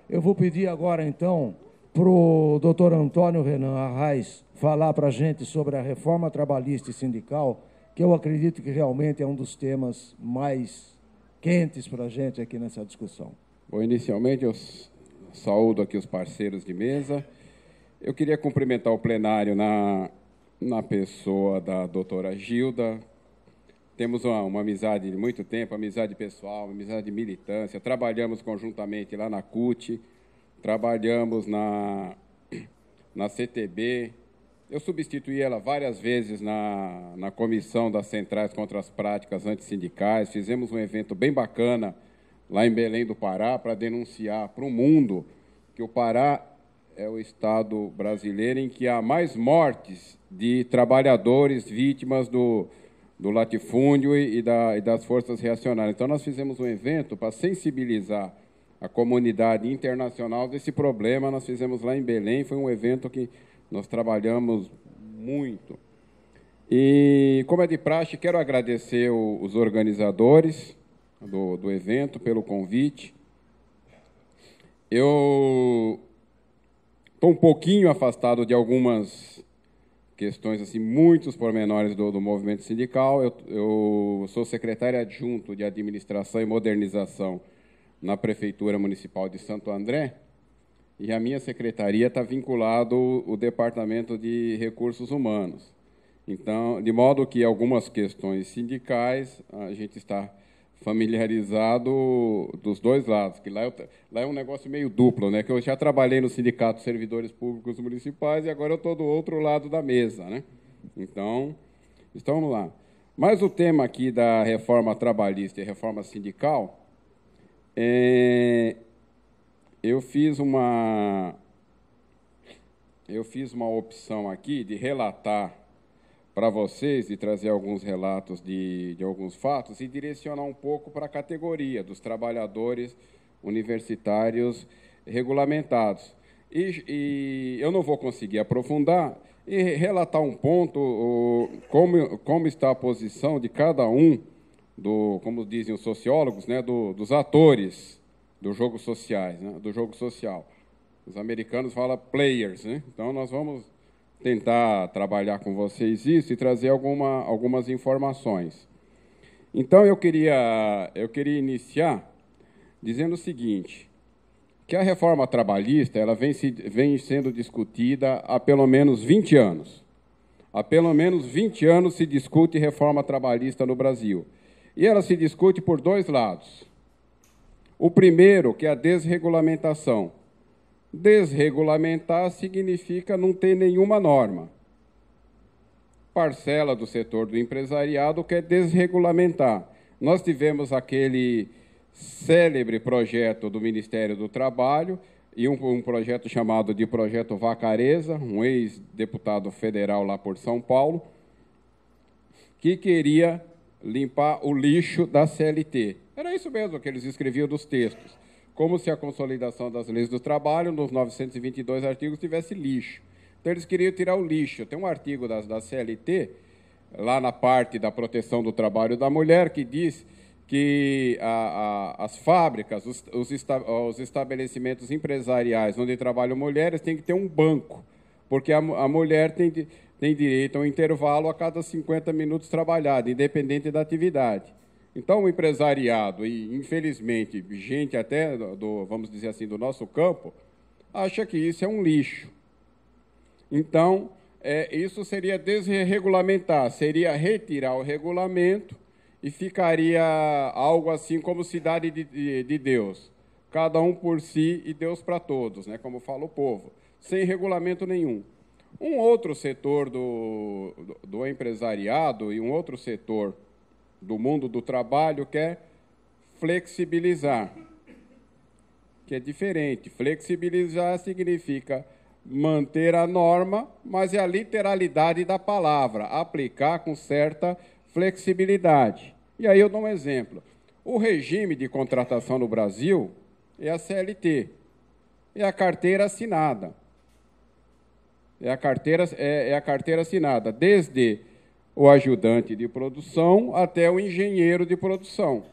Eu vou pedir agora, então, para o doutor Antônio Renan Arraes falar para a gente sobre a reforma trabalhista e sindical, que eu acredito que realmente é um dos temas mais quentes para a gente aqui nessa discussão. Bom, inicialmente eu saúdo aqui os parceiros de mesa. Eu queria cumprimentar o plenário na pessoa da doutora Gilda. Temos uma amizade de muito tempo, amizade pessoal, amizade de militância. Trabalhamos conjuntamente lá na CUT, trabalhamos na CTB. Eu substituí ela várias vezes na comissão das centrais contra as práticas antissindicais. Fizemos um evento bem bacana lá em Belém do Pará para denunciar para o mundo que o Pará é o estado brasileiro em que há mais mortes de trabalhadores vítimas do latifúndio e das forças reacionárias. Então, nós fizemos um evento para sensibilizar a comunidade internacional desse problema. Nós fizemos lá em Belém, foi um evento que nós trabalhamos muito. E, como é de praxe, quero agradecer os organizadores do evento pelo convite. Eu estou um pouquinho afastado de algumas questões, assim, muitos pormenores do movimento sindical. Eu sou secretário adjunto de Administração e Modernização na Prefeitura Municipal de Santo André, e a minha secretaria está vinculada ao Departamento de Recursos Humanos. Então, de modo que algumas questões sindicais a gente está familiarizado dos dois lados, que lá é um negócio meio duplo, né? Que eu já trabalhei no Sindicato de Servidores Públicos Municipais e agora eu estou do outro lado da mesa, né? Então, vamos lá. Mas o tema aqui da reforma trabalhista e reforma sindical, eu fiz uma opção aqui de relatar para vocês, de trazer alguns relatos de alguns fatos e direcionar um pouco para a categoria dos trabalhadores universitários regulamentados. E eu não vou conseguir aprofundar e relatar um ponto, como está a posição de cada um, como dizem os sociólogos, né, dos atores do jogo sociais, né, do jogo social. Os americanos falam players, né? Então nós vamos tentar trabalhar com vocês isso e trazer algumas informações. Então eu queria iniciar dizendo o seguinte, que a reforma trabalhista ela vem sendo discutida há pelo menos 20 anos. Há pelo menos 20 anos se discute reforma trabalhista no Brasil. E ela se discute por dois lados. O primeiro, que é a desregulamentação. Desregulamentar significa não ter nenhuma norma. Parcela do setor do empresariado quer desregulamentar. Nós tivemos aquele célebre projeto do Ministério do Trabalho e um projeto chamado de Projeto Vacareza, um ex-deputado federal lá por São Paulo, que queria limpar o lixo da CLT. Era isso mesmo que eles escreviam dos textos. Como se a consolidação das leis do trabalho, nos 922 artigos, tivesse lixo. Então, eles queriam tirar o lixo. Tem um artigo da CLT, lá na parte da proteção do trabalho da mulher, que diz que as fábricas, os estabelecimentos empresariais onde trabalham mulheres têm que ter um banco, porque a mulher tem direito a um intervalo a cada 50 minutos trabalhado, independente da atividade. Então, o empresariado, e infelizmente, gente até, vamos dizer assim, do nosso campo, acha que isso é um lixo. Então, isso seria desregulamentar, seria retirar o regulamento e ficaria algo assim como cidade de Deus. Cada um por si e Deus para todos, né, como fala o povo, sem regulamento nenhum. Um outro setor do empresariado e um outro setor do mundo do trabalho quer flexibilizar, que é diferente. Flexibilizar significa manter a norma, mas é a literalidade da palavra, aplicar com certa flexibilidade. E aí eu dou um exemplo. O regime de contratação no Brasil é a CLT, é a carteira assinada. É a carteira assinada, desde o ajudante de produção até o engenheiro de produção.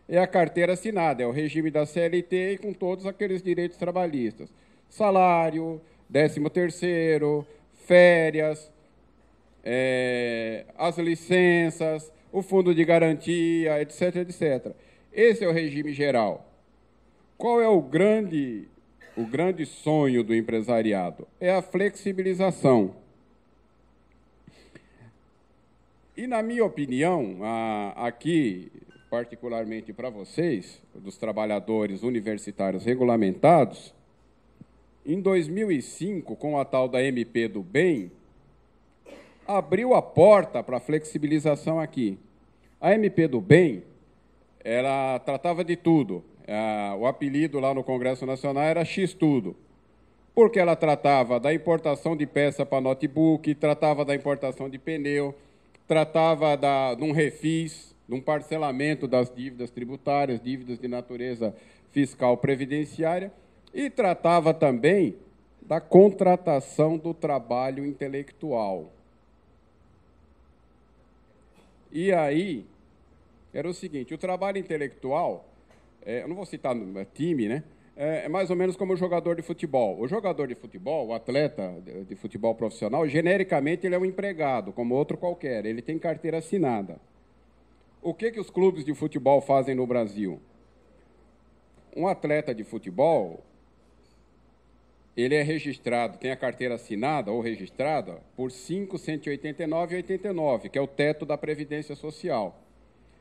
é a carteira assinada, é o regime da CLT e com todos aqueles direitos trabalhistas. Salário, 13º, férias, as licenças, o fundo de garantia, etc, etc. Esse é o regime geral. Qual é o grande sonho do empresariado? É a flexibilização. E, na minha opinião, aqui, particularmente para vocês, dos trabalhadores universitários regulamentados, em 2005, com a tal da MP do Bem, abriu a porta para a flexibilização aqui. A MP do Bem, ela tratava de tudo. O apelido lá no Congresso Nacional era X-Tudo, porque ela tratava da importação de peça para notebook, tratava da importação de pneu, tratava de um refis, de um parcelamento das dívidas tributárias, dívidas de natureza fiscal previdenciária, e tratava também da contratação do trabalho intelectual. E aí, era o seguinte, o trabalho intelectual, eu não vou citar time, né? É mais ou menos como o jogador de futebol. O jogador de futebol, o atleta de futebol profissional, genericamente ele é um empregado, como outro qualquer, ele tem carteira assinada. O que os clubes de futebol fazem no Brasil? Um atleta de futebol, ele é registrado, tem a carteira assinada ou registrada por 5.189,89, que é o teto da Previdência Social.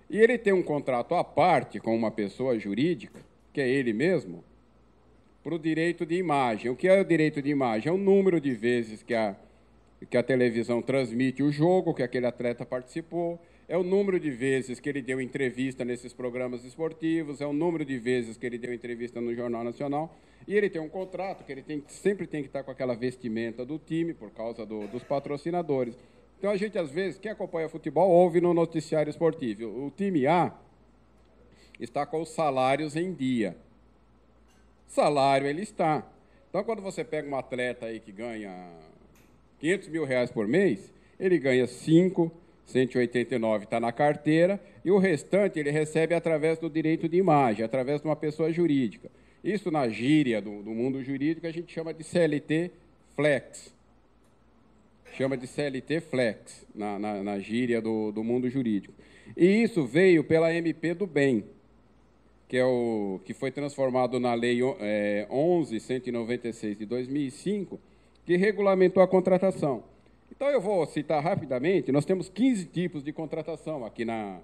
E ele tem um contrato à parte com uma pessoa jurídica, que é ele mesmo, para o direito de imagem. O que é o direito de imagem? É o número de vezes que a televisão transmite o jogo que aquele atleta participou, é o número de vezes que ele deu entrevista nesses programas esportivos, é o número de vezes que ele deu entrevista no Jornal Nacional, e ele tem um contrato que ele sempre tem que estar com aquela vestimenta do time, por causa dos patrocinadores. Então, a gente, às vezes, quem acompanha futebol, ouve no noticiário esportivo. O time A está com os salários em dia. Salário ele está. Então, quando você pega um atleta aí que ganha R$500 mil por mês, ele ganha 5.189, está na carteira, e o restante ele recebe através do direito de imagem, através de uma pessoa jurídica. Isso, na gíria do mundo jurídico, a gente chama de CLT Flex. Chama de CLT Flex, na gíria do mundo jurídico. E isso veio pela MP do Bem, que foi transformado na Lei 11.196 de 2005, que regulamentou a contratação. Então, eu vou citar rapidamente, nós temos 15 tipos de contratação aqui na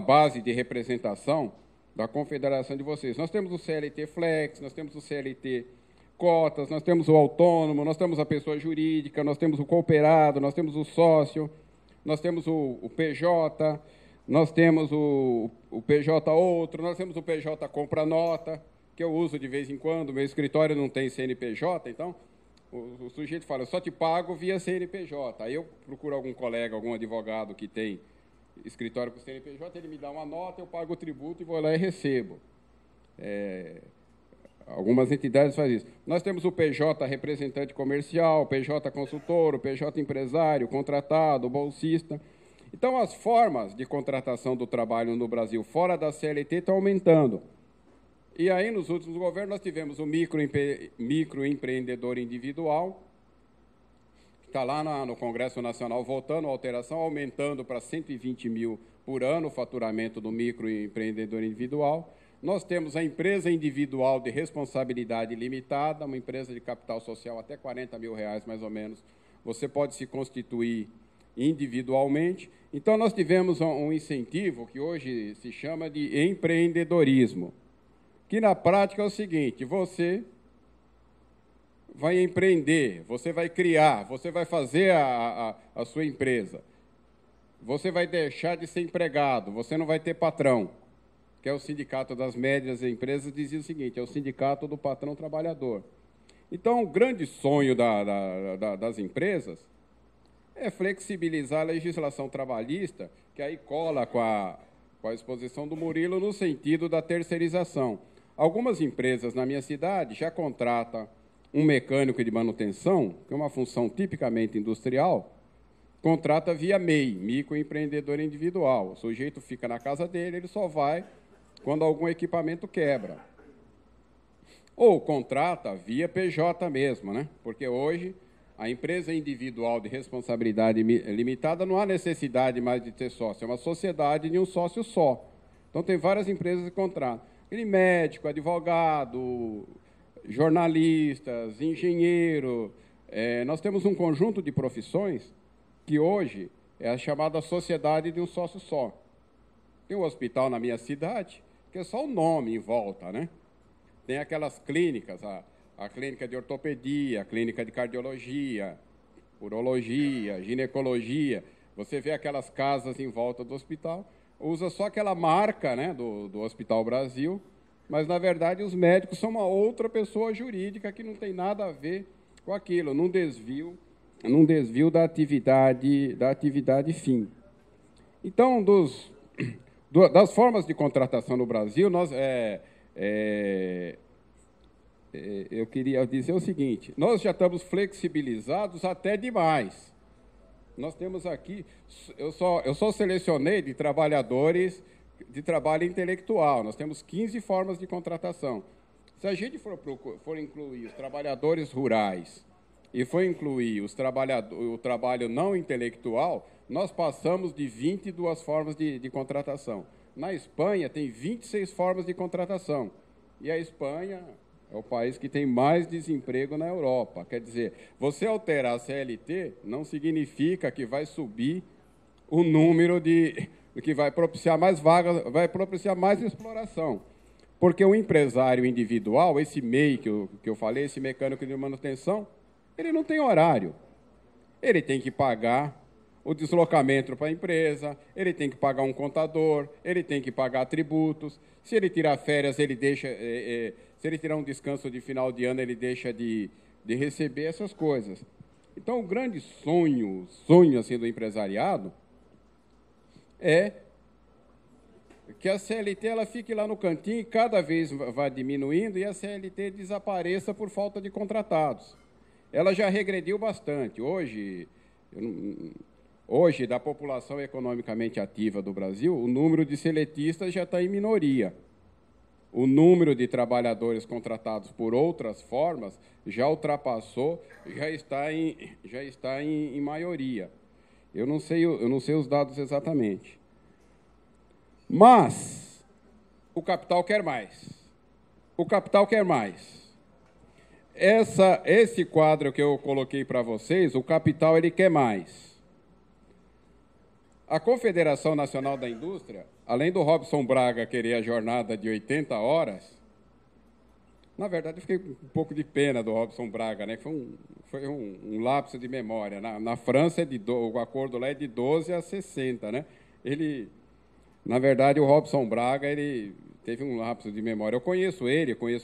base de representação da confederação de vocês. Nós temos o CLT Flex, nós temos o CLT Cotas, nós temos o autônomo, nós temos a pessoa jurídica, nós temos o cooperado, nós temos o sócio, nós temos o PJ, nós temos o PJ outro, nós temos o PJ compra nota, que eu uso de vez em quando, meu escritório não tem CNPJ, então o sujeito fala, eu só te pago via CNPJ. Aí eu procuro algum colega, algum advogado que tem escritório com CNPJ, ele me dá uma nota, eu pago o tributo e vou lá e recebo. Algumas entidades fazem isso. Nós temos o PJ representante comercial, o PJ consultor, o PJ empresário, contratado, bolsista. Então, as formas de contratação do trabalho no Brasil fora da CLT estão aumentando. E aí, nos últimos governos, nós tivemos o microempreendedor individual, que está lá no Congresso Nacional votando a alteração, aumentando para 120 mil por ano o faturamento do microempreendedor individual. Nós temos a empresa individual de responsabilidade limitada, uma empresa de capital social até R$40 mil, mais ou menos. Você pode se constituir individualmente. Então, nós tivemos um incentivo que hoje se chama de empreendedorismo, que na prática é o seguinte, você vai empreender, você vai criar, você vai fazer a sua empresa, você vai deixar de ser empregado, você não vai ter patrão, que é o Sindicato das Médias Empresas, dizia o seguinte, é o sindicato do patrão trabalhador. Então, o grande sonho das empresas é flexibilizar a legislação trabalhista, que aí cola com a exposição do Murilo no sentido da terceirização. Algumas empresas na minha cidade já contratam um mecânico de manutenção, que é uma função tipicamente industrial, contrata via MEI, microempreendedor individual. O sujeito fica na casa dele, ele só vai quando algum equipamento quebra. Ou contrata via PJ mesmo, né? Porque hoje a empresa individual de responsabilidade limitada não há necessidade mais de ter sócio, é uma sociedade de um sócio só. Então, tem várias empresas que contratam. Ele médico, advogado, jornalistas, engenheiro. Nós temos um conjunto de profissões que hoje é a chamada sociedade de um sócio só. Tem um hospital na minha cidade, que é só o nome em volta, né? Tem aquelas clínicas, a clínica de ortopedia, a clínica de cardiologia, urologia, ginecologia. Você vê aquelas casas em volta do hospital, usa só aquela marca, né, do Hospital Brasil, mas, na verdade, os médicos são uma outra pessoa jurídica que não tem nada a ver com aquilo, num desvio da atividade fim. Então, das formas de contratação no Brasil, eu queria dizer o seguinte: nós já estamos flexibilizados até demais. Nós temos aqui, eu só selecionei de trabalhadores de trabalho intelectual. Nós temos 15 formas de contratação. Se a gente for incluir os trabalhadores rurais e for incluir o trabalho não intelectual, nós passamos de 22 formas de contratação. Na Espanha, tem 26 formas de contratação. E a Espanha é o país que tem mais desemprego na Europa. Quer dizer, você alterar a CLT não significa que vai subir o número que vai propiciar mais vagas, vai propiciar mais exploração. Porque o empresário individual, esse MEI que eu falei, esse mecânico de manutenção, ele não tem horário. Ele tem que pagar o deslocamento para a empresa, ele tem que pagar um contador, ele tem que pagar tributos. Se ele tirar férias, ele deixa... se ele tirar um descanso de final de ano, ele deixa de receber essas coisas. Então, o grande sonho assim, do empresariado é que a CLT ela fique lá no cantinho e cada vez vai diminuindo e a CLT desapareça por falta de contratados. Ela já regrediu bastante. Hoje, da população economicamente ativa do Brasil, o número de seletistas já está em minoria. O número de trabalhadores contratados por outras formas já ultrapassou, já está em maioria. Eu não sei os dados exatamente. Mas o capital quer mais. O capital quer mais. Esse quadro que eu coloquei para vocês, o capital ele quer mais. A Confederação Nacional da Indústria, além do Robson Braga querer a jornada de 80 horas, na verdade, eu fiquei um pouco de pena do Robson Braga, né? Foi um lapso de memória. Na França, o acordo lá é de 12 a 60, né? Na verdade, o Robson Braga ele teve um lapso de memória. Eu conheço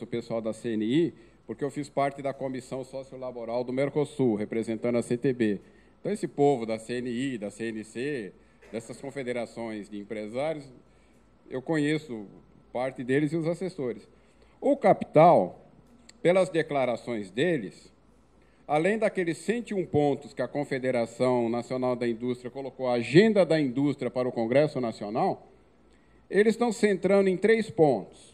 o pessoal da CNI, porque eu fiz parte da comissão sociolaboral do Mercosul, representando a CTB. Então, esse povo da CNI, da CNC, dessas confederações de empresários, eu conheço parte deles e os assessores. O capital, pelas declarações deles, além daqueles 101 pontos que a Confederação Nacional da Indústria colocou a agenda da indústria para o Congresso Nacional, eles estão centrando em 3 pontos.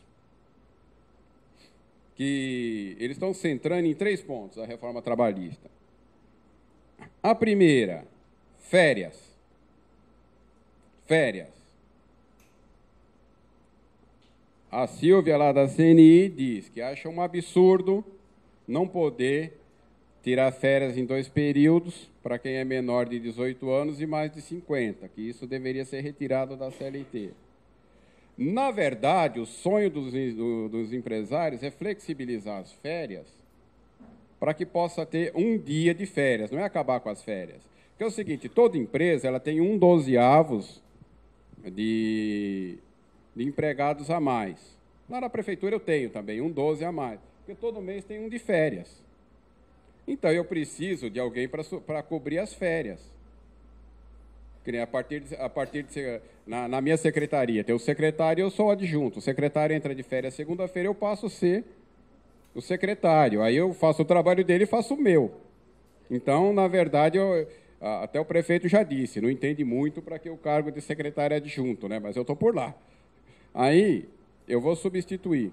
Eles estão centrando em 3 pontos a reforma trabalhista. A primeira, férias. A Silvia, lá da CNI, diz que acha um absurdo não poder tirar férias em 2 períodos para quem é menor de 18 anos e mais de 50, que isso deveria ser retirado da CLT. Na verdade, o sonho dos empresários é flexibilizar as férias para que possa ter um dia de férias, não é acabar com as férias. Porque é o seguinte, toda empresa ela tem 1/12 de empregados a mais. Lá na prefeitura eu tenho também 1/12 a mais, porque todo mês tem um de férias. Então, eu preciso de alguém para cobrir as férias. Na minha secretaria, tem o secretário e eu sou o adjunto. O secretário entra de férias segunda-feira, eu passo a ser o secretário. Aí eu faço o trabalho dele e faço o meu. Então, na verdade, Até o prefeito já disse, não entende muito para que o cargo de secretário adjunto, né? Mas eu estou por lá. Aí, eu vou substituir.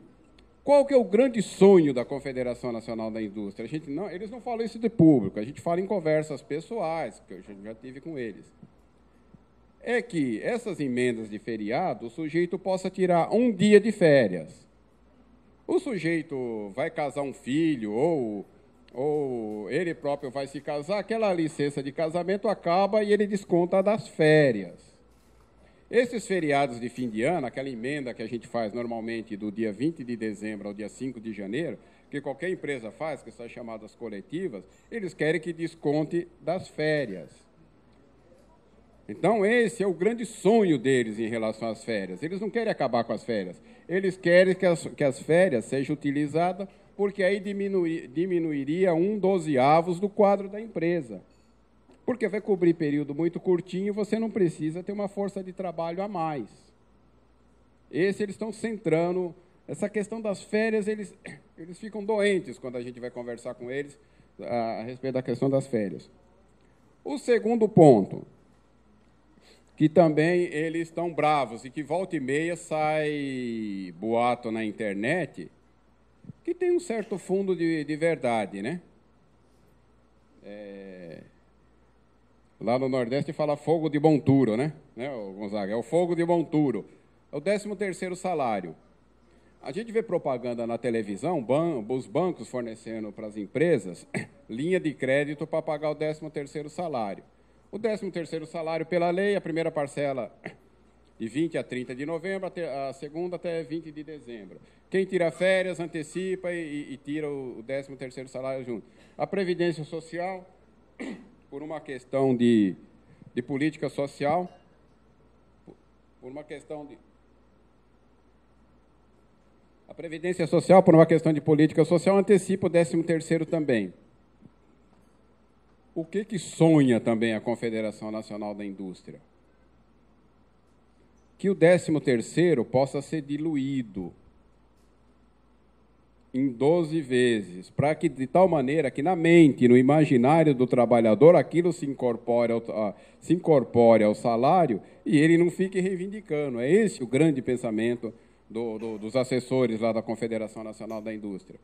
Qual que é o grande sonho da Confederação Nacional da Indústria? Eles não falam isso de público, a gente fala em conversas pessoais, que eu já tive com eles. É que essas emendas de feriado, o sujeito possa tirar um dia de férias. O sujeito vai casar um filho, ou ele próprio vai se casar, aquela licença de casamento acaba e ele desconta das férias. Esses feriados de fim de ano, aquela emenda que a gente faz normalmente do dia 20 de dezembro ao dia 5 de janeiro, que qualquer empresa faz, que são chamadas coletivas, eles querem que desconte das férias. Então, esse é o grande sonho deles em relação às férias. Eles não querem acabar com as férias. Eles querem que as férias sejam utilizadas, porque aí diminuiria 1/12 do quadro da empresa. Porque vai cobrir período muito curtinho e você não precisa ter uma força de trabalho a mais. Eles estão centrando... Essa questão das férias, eles ficam doentes quando a gente vai conversar com eles a respeito da questão das férias. O segundo ponto, que também eles estão bravos e que volta e meia sai boato na internet, que tem um certo fundo de verdade, né? Lá no Nordeste fala fogo de monturo, né, Gonzaga? É o fogo de monturo. É o 13º salário. A gente vê propaganda na televisão, os bancos fornecendo para as empresas linha de crédito para pagar o 13º salário. O 13º salário, pela lei, a primeira parcela de 20 a 30 de novembro, a segunda até 20 de dezembro. Quem tira férias, antecipa e tira o 13º salário junto. A Previdência Social, por uma questão de política social, a Previdência Social, por uma questão de política social, antecipa o 13º também. O que sonha também a Confederação Nacional da Indústria? Que o 13º possa ser diluído em 12 vezes, para que, de tal maneira que na mente, no imaginário do trabalhador, aquilo se incorpore ao salário e ele não fique reivindicando. É esse o grande pensamento dos assessores lá da Confederação Nacional da Indústria.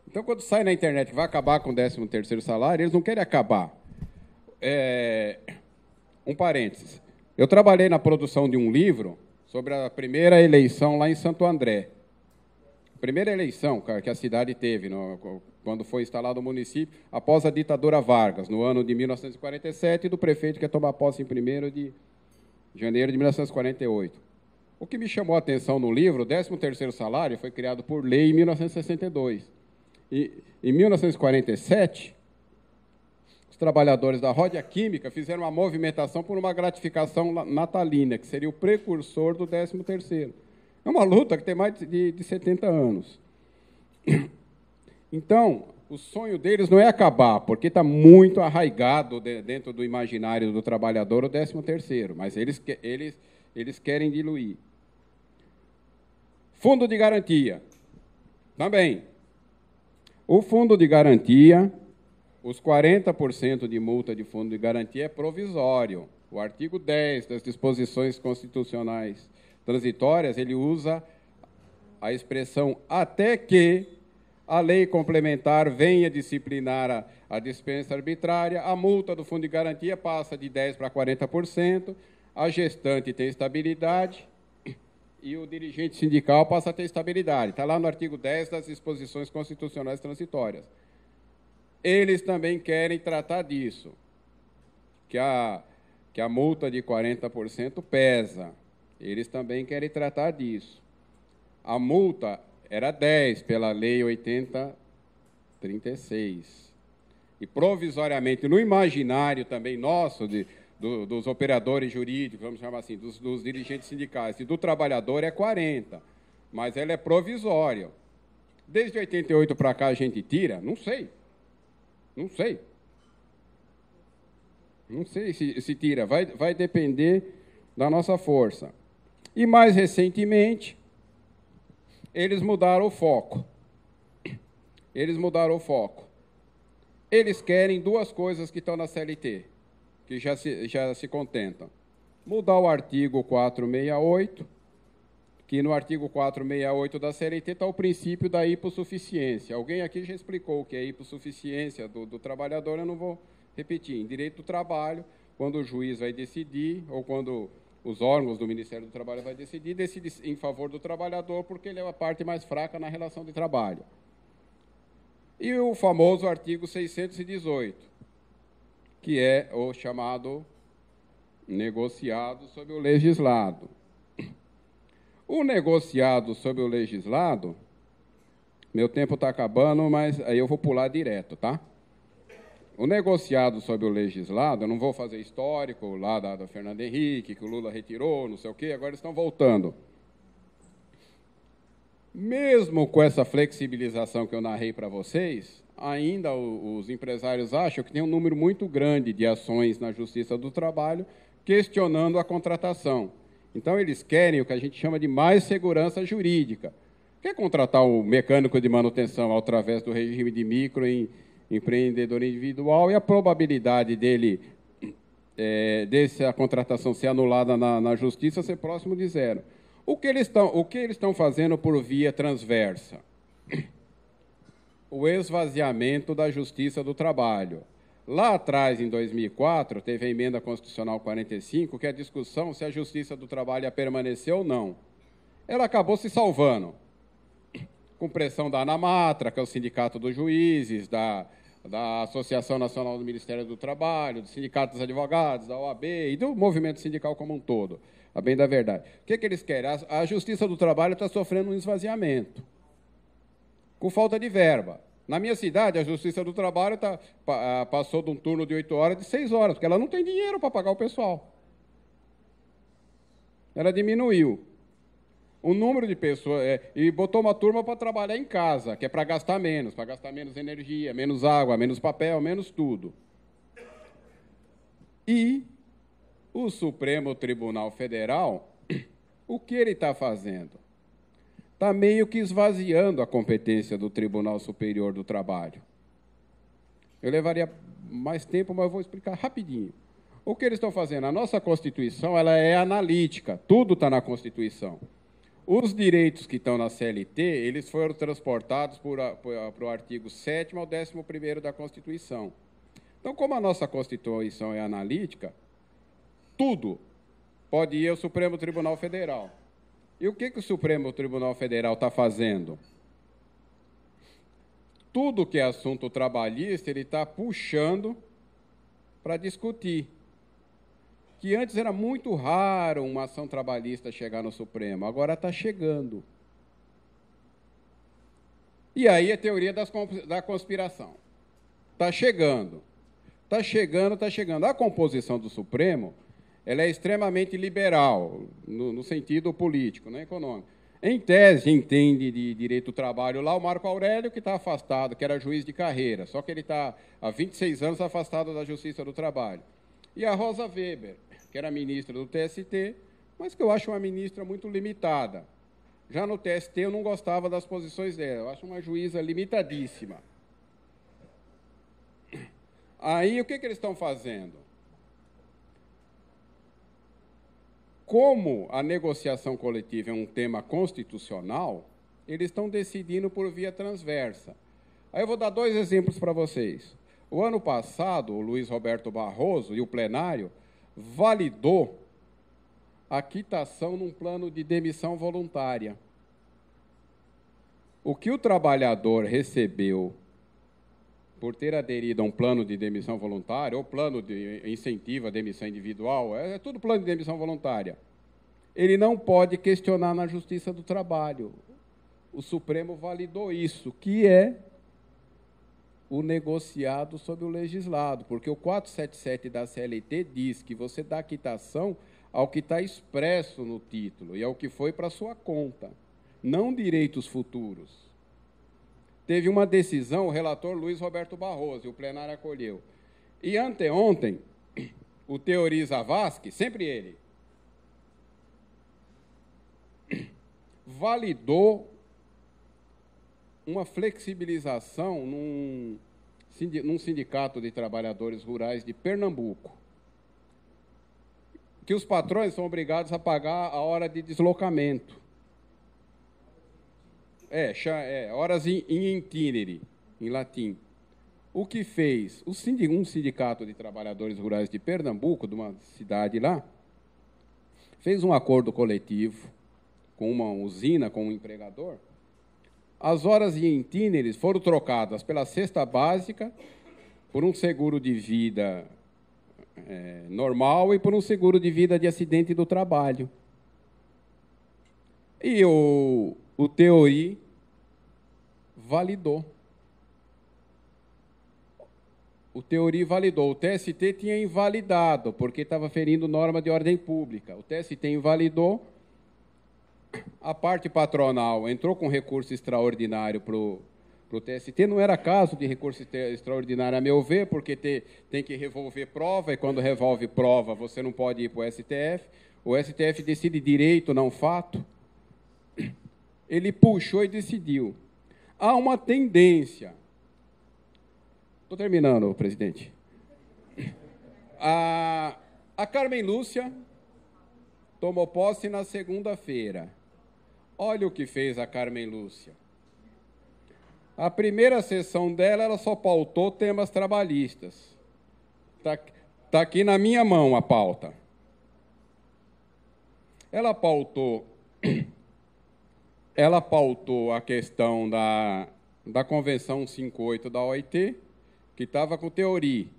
Então, quando sai na internet que vai acabar com o 13º salário, eles não querem acabar. Um parênteses. Eu trabalhei na produção de um livro sobre a primeira eleição lá em Santo André. Primeira eleição que a cidade teve, quando foi instalado o município, após a ditadura Vargas, no ano de 1947, e do prefeito que ia tomar posse em 1º de janeiro de 1948. O que me chamou a atenção no livro, o 13º salário foi criado por lei em 1962. E, em 1947, os trabalhadores da Rodia Química fizeram uma movimentação por uma gratificação natalina, que seria o precursor do 13º. É uma luta que tem mais de 70 anos. Então, o sonho deles não é acabar, porque está muito arraigado dentro do imaginário do trabalhador o 13º, mas eles querem diluir. Fundo de garantia. Também. O fundo de garantia, os 40% de multa de fundo de garantia é provisório. O artigo 10 das disposições constitucionais transitórias, ele usa a expressão até que a lei complementar venha disciplinar a dispensa arbitrária, a multa do fundo de garantia passa de 10% para 40%, a gestante tem estabilidade e o dirigente sindical passa a ter estabilidade. Está lá no artigo 10 das disposições constitucionais transitórias. Eles também querem tratar disso, que a multa de 40% pesa. Eles também querem tratar disso. A multa era 10 pela Lei 8036. E, provisoriamente, no imaginário também nosso, dos operadores jurídicos, vamos chamar assim, dos dirigentes sindicais e do trabalhador, é 40. Mas ela é provisória. Desde 88 para cá a gente tira? Não sei. Não sei. Não sei se tira. Vai depender da nossa força. E, mais recentemente, eles mudaram o foco. Eles querem duas coisas que estão na CLT, que já se contentam. Mudar o artigo 468, que no artigo 468 da CLT está o princípio da hipossuficiência. Alguém aqui já explicou o que é hipossuficiência do trabalhador, eu não vou repetir. Em direito do trabalho, quando o juiz vai decidir, ou quando os órgãos do Ministério do Trabalho vai decidir, decide em favor do trabalhador, porque ele é a parte mais fraca na relação de trabalho. E o famoso artigo 618, que é o chamado negociado sobre o legislado. O negociado sobre o legislado, meu tempo está acabando, mas aí eu vou pular direto, tá? O negociado sobre o legislado, eu não vou fazer histórico lá da Fernando Henrique, que o Lula retirou, não sei o quê, agora estão voltando. Mesmo com essa flexibilização que eu narrei para vocês, ainda os empresários acham que tem um número muito grande de ações na Justiça do Trabalho questionando a contratação. Então, eles querem o que a gente chama de mais segurança jurídica. Quer contratar um mecânico de manutenção através do regime de microempreendedor individual e a probabilidade dessa contratação ser anulada na Justiça ser próximo de zero. O que eles estão fazendo por via transversa? O esvaziamento da Justiça do Trabalho. Lá atrás, em 2004, teve a Emenda Constitucional 45, que é a discussão se a Justiça do Trabalho ia permanecer ou não. Ela acabou se salvando, com pressão da ANAMATRA, que é o Sindicato dos Juízes, da Associação Nacional do Ministério do Trabalho, do Sindicato dos Advogados, da OAB e do movimento sindical como um todo, a bem da verdade. O que eles querem? A Justiça do Trabalho está sofrendo um esvaziamento, com falta de verba. Na minha cidade, a Justiça do Trabalho passou de um turno de 8 horas de 6 horas, porque ela não tem dinheiro para pagar o pessoal. Ela diminuiu o número de pessoas e botou uma turma para trabalhar em casa, que é para gastar menos energia, menos água, menos papel, menos tudo. E o Supremo Tribunal Federal, o que ele está fazendo? Está meio que esvaziando a competência do Tribunal Superior do Trabalho. Eu levaria mais tempo, mas eu vou explicar rapidinho. O que eles estão fazendo? A nossa Constituição ela é analítica, tudo está na Constituição. Os direitos que estão na CLT, eles foram transportados para o artigo 7º ao 11º da Constituição. Então, como a nossa Constituição é analítica, tudo pode ir ao Supremo Tribunal Federal. E o que o Supremo Tribunal Federal está fazendo? Tudo que é assunto trabalhista, ele está puxando para discutir. Que antes era muito raro uma ação trabalhista chegar no Supremo, agora está chegando. E aí a teoria da conspiração. Está chegando. Está chegando, está chegando. A composição do Supremo ela é extremamente liberal, no sentido político, não econômico. Em tese, entende de direito do trabalho lá o Marco Aurélio, que está afastado, que era juiz de carreira, só que ele está há 26 anos afastado da Justiça do Trabalho. E a Rosa Weber, que era ministra do TST, mas que eu acho uma ministra muito limitada. Já no TST eu não gostava das posições dela, eu acho uma juíza limitadíssima. Aí o que eles estão fazendo? Como a negociação coletiva é um tema constitucional, eles estão decidindo por via transversa. Aí eu vou dar 2 exemplos para vocês. O ano passado, o Luiz Roberto Barroso e o plenário validou a quitação num plano de demissão voluntária. O que o trabalhador recebeu por ter aderido a um plano de demissão voluntária, ou plano de incentivo à demissão individual, é tudo plano de demissão voluntária, ele não pode questionar na Justiça do Trabalho. O Supremo validou isso, que é o negociado sobre o legislado, porque o 477 da CLT diz que você dá quitação ao que está expresso no título e ao que foi para sua conta, não direitos futuros. Teve uma decisão, o relator Luiz Roberto Barroso, e o plenário acolheu. E anteontem, o Teori Zavascki, sempre ele, validou uma flexibilização num sindicato de trabalhadores rurais de Pernambuco. que os patrões são obrigados a pagar a hora de deslocamento. Horas in itinere, em latim. O que fez? Um sindicato de trabalhadores rurais de Pernambuco, de uma cidade lá, fez um acordo coletivo com uma usina, com um empregador. As horas in itinere foram trocadas pela cesta básica, por um seguro de vida normal e por um seguro de vida de acidente do trabalho. E o Teori validou. O Teori validou. O TST tinha invalidado, porque estava ferindo norma de ordem pública. O TST invalidou. A parte patronal entrou com recurso extraordinário para o TST. Não era caso de recurso extraordinário, a meu ver, porque tem que revolver prova, e quando revolve prova, você não pode ir para o STF. O STF decide direito, não fato. Ele puxou e decidiu. Há uma tendência. Estou terminando, presidente. A Carmen Lúcia tomou posse na segunda-feira. Olha o que fez a Carmen Lúcia. A primeira sessão dela, ela só pautou temas trabalhistas. Tá aqui na minha mão a pauta. Ela pautou a questão da Convenção 58 da OIT, que estava com o Teori.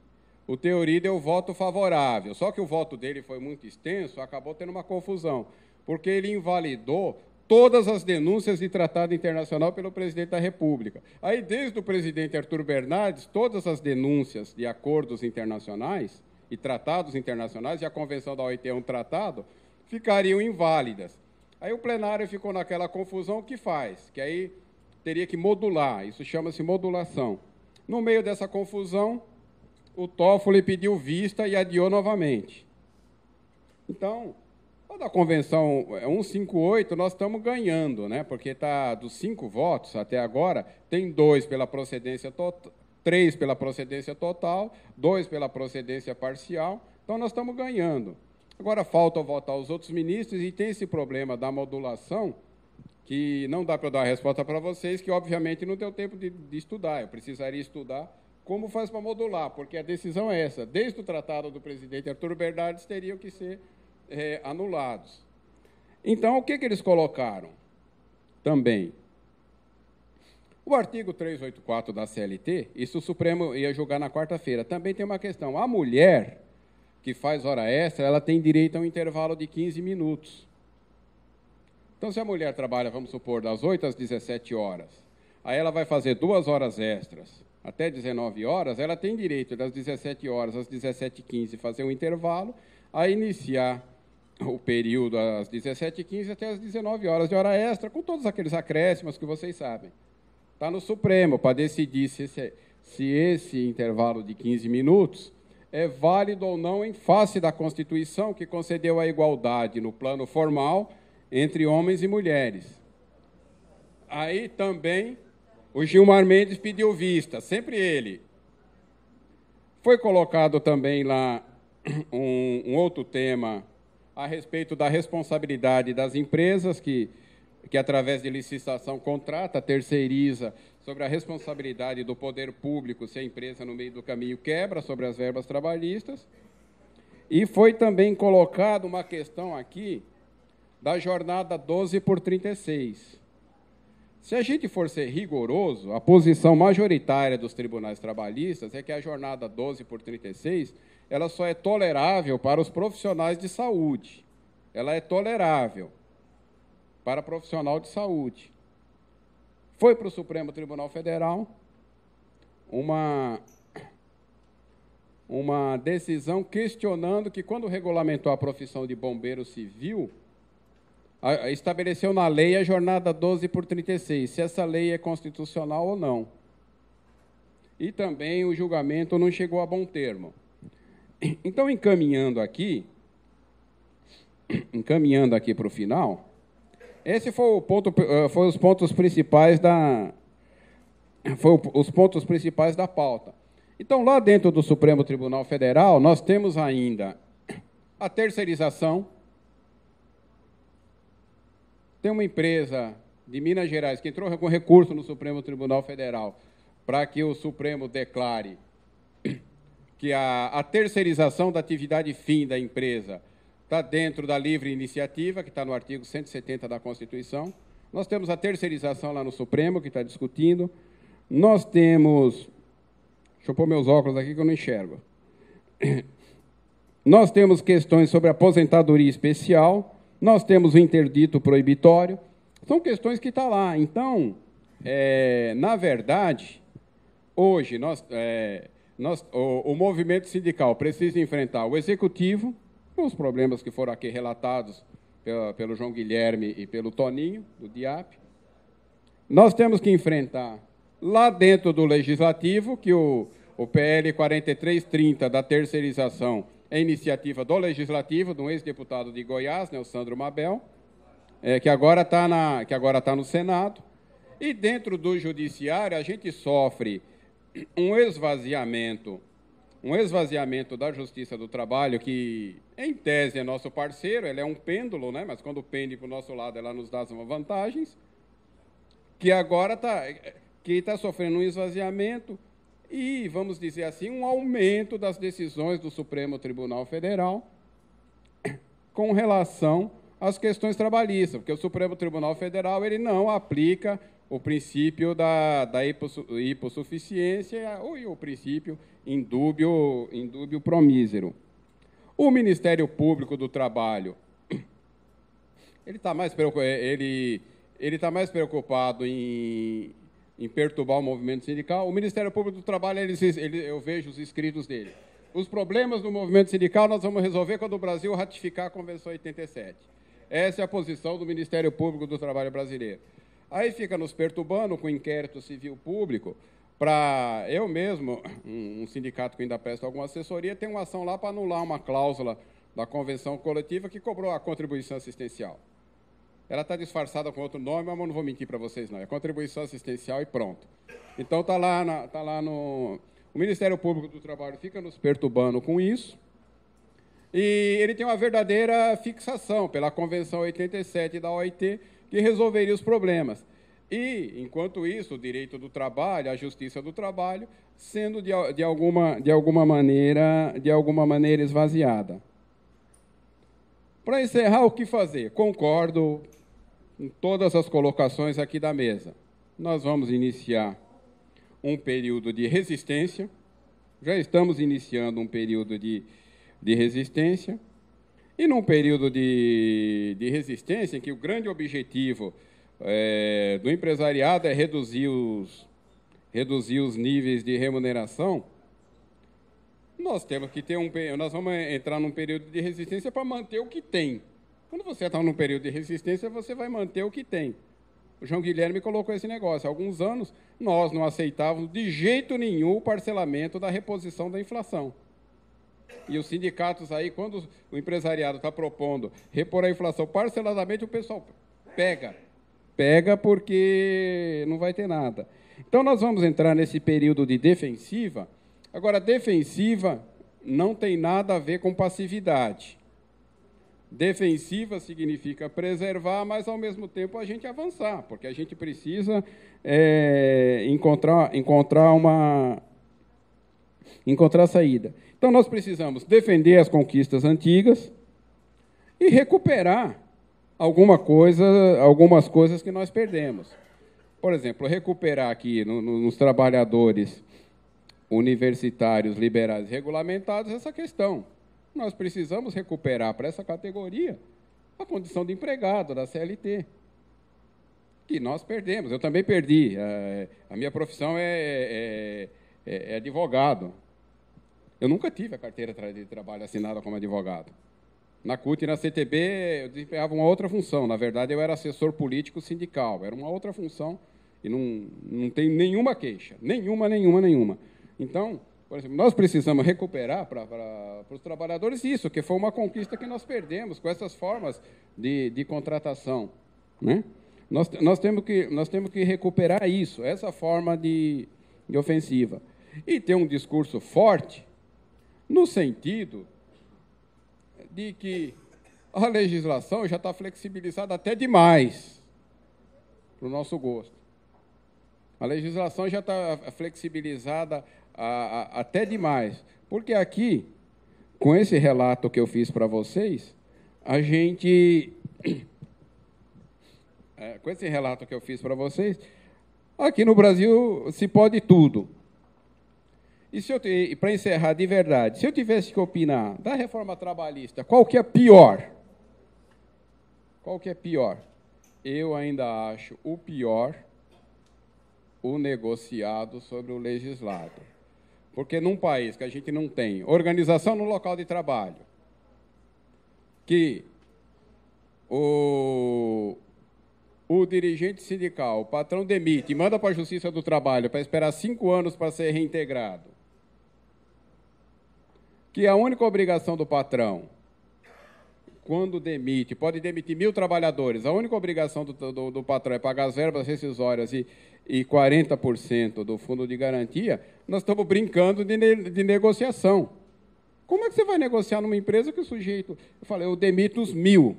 O Teori deu voto favorável, só que o voto dele foi muito extenso, acabou tendo uma confusão, porque ele invalidou todas as denúncias de tratado internacional pelo presidente da República. Aí, desde o presidente Arthur Bernardes, todas as denúncias de acordos internacionais e tratados internacionais, e a Convenção da OIT é um tratado, ficariam inválidas. Aí o plenário ficou naquela confusão, o que faz? Que aí teria que modular, isso chama-se modulação. No meio dessa confusão, o Toffoli pediu vista e adiou novamente. Então, da Convenção 158, nós estamos ganhando, né? Porque está dos 5 votos até agora, tem 2 pela procedência total, 3 pela procedência total, 2 pela procedência parcial, então nós estamos ganhando. Agora falta votar os outros ministros e tem esse problema da modulação, que não dá para eu dar a resposta para vocês, que obviamente não deu tempo de estudar. Eu precisaria estudar como faz para modular, porque a decisão é essa. Desde o tratado do presidente Arthur Bernardes, teriam que ser anulados. Então, o que eles colocaram também? O artigo 384 da CLT, isso o Supremo ia julgar na quarta-feira, também tem uma questão. A mulher que faz hora extra, ela tem direito a um intervalo de 15 minutos. Então, se a mulher trabalha, vamos supor, das 8 às 17 horas, aí ela vai fazer 2 horas extras até 19 horas, ela tem direito, das 17 horas às 17h15, fazer um intervalo, a iniciar o período às 17h15 até às 19 horas de hora extra, com todos aqueles acréscimos que vocês sabem. Está no Supremo para decidir se esse intervalo de 15 minutos é válido ou não em face da Constituição, que concedeu a igualdade no plano formal entre homens e mulheres. Aí também o Gilmar Mendes pediu vista, sempre ele. Foi colocado também lá um outro tema a respeito da responsabilidade das empresas que através de licitação, contrata, terceiriza, sobre a responsabilidade do poder público se a empresa, no meio do caminho, quebra sobre as verbas trabalhistas. E foi também colocada uma questão aqui da jornada 12/36. Se a gente for ser rigoroso, a posição majoritária dos tribunais trabalhistas é que a jornada 12/36 ela só é tolerável para os profissionais de saúde. Ela é tolerável para profissional de saúde. Foi para o Supremo Tribunal Federal uma decisão questionando que, quando regulamentou a profissão de bombeiro civil, estabeleceu na lei a jornada 12/36, se essa lei é constitucional ou não. E também o julgamento não chegou a bom termo. Então, encaminhando aqui para o final, esse foi os pontos principais da pauta. Então, lá dentro do Supremo Tribunal Federal, nós temos ainda A terceirização. Tem uma empresa de Minas Gerais que entrou com recurso no Supremo Tribunal Federal para que o Supremo declare que a terceirização da atividade fim da empresa está dentro da livre iniciativa, que está no artigo 170 da Constituição. Nós temos a terceirização lá no Supremo, que está discutindo. Nós temos... Deixa eu pôr meus óculos aqui que eu não enxergo. Nós temos questões sobre aposentadoria especial, nós temos o interdito proibitório, são questões que estão lá. Então, na verdade, hoje, o movimento sindical precisa enfrentar o Executivo, com os problemas que foram aqui relatados pelo João Guilherme e pelo Toninho, do DIAP. Nós temos que enfrentar, lá dentro do Legislativo, que o PL 4330 da terceirização é iniciativa do Legislativo, de um ex-deputado de Goiás, né, o Sandro Mabel, que agora está no Senado. E dentro do Judiciário, a gente sofre um esvaziamento da Justiça do Trabalho, que, em tese, é nosso parceiro, ele é um pêndulo, né, mas quando pende para o nosso lado, ela nos dá vantagens, que agora está sofrendo um esvaziamento e, vamos dizer assim, um aumento das decisões do Supremo Tribunal Federal com relação às questões trabalhistas, porque o Supremo Tribunal Federal ele não aplica o princípio da hipossuficiência e o princípio indúbio pro mísero. O Ministério Público do Trabalho ele está mais preocupado em perturbar o movimento sindical. O Ministério Público do Trabalho, eu vejo os escritos dele. Os problemas do movimento sindical nós vamos resolver quando o Brasil ratificar a Convenção 87. Essa é a posição do Ministério Público do Trabalho brasileiro. Aí fica nos perturbando com o inquérito civil público para... Eu mesmo, um sindicato que ainda presta alguma assessoria, tem uma ação lá para anular uma cláusula da Convenção Coletiva que cobrou a contribuição assistencial. Ela está disfarçada com outro nome, mas eu não vou mentir para vocês, não. É contribuição assistencial e pronto. Então, está lá no... O Ministério Público do Trabalho fica nos perturbando com isso, e ele tem uma verdadeira fixação pela Convenção 87 da OIT, que resolveria os problemas. E, enquanto isso, o direito do trabalho, a justiça do trabalho, sendo de alguma maneira esvaziada. Para encerrar, o que fazer? Concordo com todas as colocações aqui da mesa. Nós vamos iniciar um período de resistência, já estamos iniciando um período de resistência, e num período de resistência em que o grande objetivo do empresariado é reduzir os níveis de remuneração, nós vamos entrar num período de resistência para manter o que tem. Quando você está num período de resistência, você vai manter o que tem. O João Guilherme colocou esse negócio. Há alguns anos, nós não aceitávamos de jeito nenhum o parcelamento da reposição da inflação. E os sindicatos aí, quando o empresariado está propondo repor a inflação parceladamente, o pessoal pega porque não vai ter nada. Então, nós vamos entrar nesse período de defensiva. Agora, defensiva não tem nada a ver com passividade. Defensiva significa preservar, mas, ao mesmo tempo, a gente avançar, porque a gente precisa encontrar saída. Então, nós precisamos defender as conquistas antigas e recuperar algumas coisas que nós perdemos. Por exemplo, recuperar aqui nos trabalhadores universitários, liberais regulamentados, essa questão. Nós precisamos recuperar para essa categoria a condição de empregado da CLT, que nós perdemos. Eu também perdi. A minha profissão é advogado. Eu nunca tive a carteira de trabalho assinada como advogado. Na CUT e na CTB, eu desempenhava uma outra função. Na verdade, eu era assessor político sindical. Era uma outra função e não tenho nenhuma queixa. Nenhuma. Então, por exemplo, nós precisamos recuperar para os trabalhadores isso, que foi uma conquista que nós perdemos com essas formas de contratação, né? Nós temos que recuperar isso, essa forma de ofensiva. E ter um discurso forte no sentido de que a legislação já está flexibilizada até demais, para o nosso gosto. A legislação já está flexibilizada até demais, porque aqui, com esse relato que eu fiz para vocês, a gente... com esse relato que eu fiz para vocês, aqui no Brasil se pode tudo. E para encerrar de verdade, se eu tivesse que opinar da reforma trabalhista, qual que é pior? Qual que é pior? Eu ainda acho o pior o negociado sobre o legislado. Porque num país que a gente não tem organização no local de trabalho, que o dirigente sindical, o patrão demite e manda para a Justiça do Trabalho para esperar 5 anos para ser reintegrado, que a única obrigação do patrão, quando demite, pode demitir 1.000 trabalhadores, a única obrigação do patrão é pagar as verbas rescisórias e 40% do fundo de garantia, nós estamos brincando de negociação. Como é que você vai negociar numa empresa que o sujeito... Eu falei, eu demito os 1.000.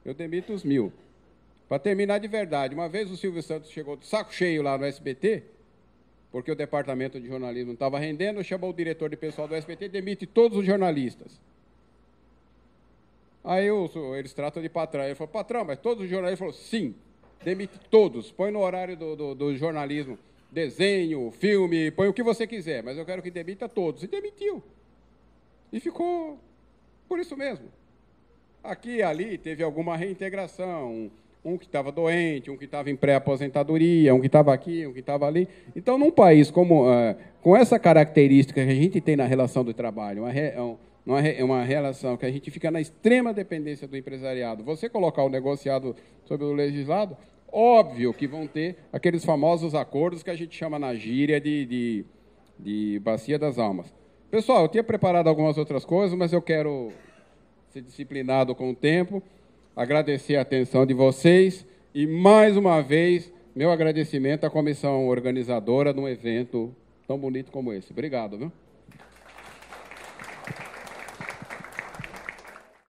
Eu demito os 1.000. Para terminar de verdade, uma vez o Silvio Santos chegou de saco cheio lá no SBT, porque o departamento de jornalismo não estava rendendo, chamou o diretor de pessoal do SBT e demite todos os jornalistas. Aí eles tratam de patrão. Ele falou, patrão, mas todos os jornalistas? Ele falou, sim, demite todos, põe no horário do jornalismo, desenho, filme, põe o que você quiser, mas eu quero que demita todos. E demitiu. E ficou por isso mesmo. Aqui e ali teve alguma reintegração, um que estava doente, um que estava em pré-aposentadoria, um que estava aqui, um que estava ali. Então, num país com essa característica que a gente tem na relação do trabalho, uma relação que a gente fica na extrema dependência do empresariado, você colocar o negociado sobre o legislado, óbvio que vão ter aqueles famosos acordos que a gente chama na gíria de bacia das almas. Pessoal, eu tinha preparado algumas outras coisas, mas eu quero ser disciplinado com o tempo, agradecer a atenção de vocês e, mais uma vez, meu agradecimento à comissão organizadora de um evento tão bonito como esse. Obrigado, viu?